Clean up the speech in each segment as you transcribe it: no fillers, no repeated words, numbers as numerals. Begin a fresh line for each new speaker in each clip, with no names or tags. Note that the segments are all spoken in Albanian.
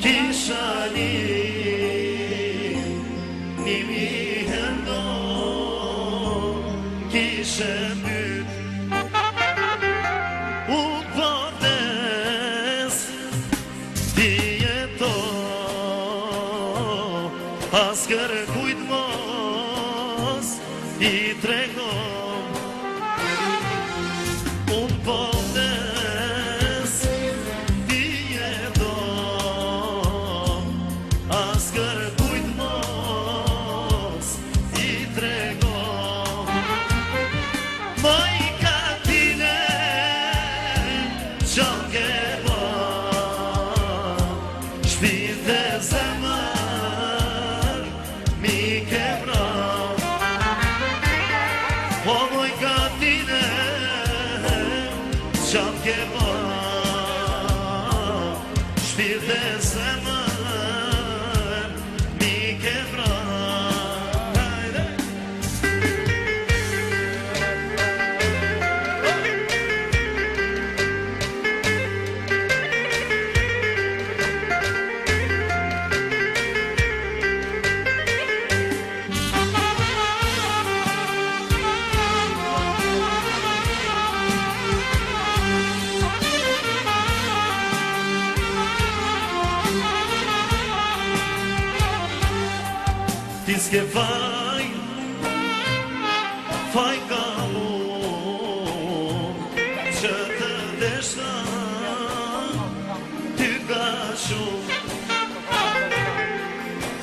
kisha nimi hendo, kishe myt unë përdes ti jeto as kërkujt mos i tregom unë përdes ti jeto as kërkujt mos i tregom ma i katine qo ke bo shpirt e zemër mi ke vra o moj katine qo ke bo shpirt e zemër mi ke vra Ti s'ke faj ka mu që të deshta ty ka shumë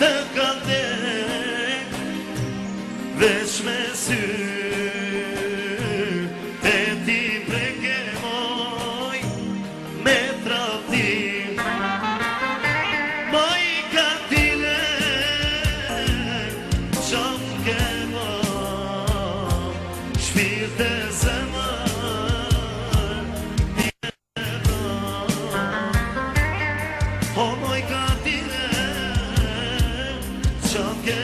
të ka dek veç me sy e ti preke moj me travtim ma i katine shpirt e zemër ti e do o moj katine qo ke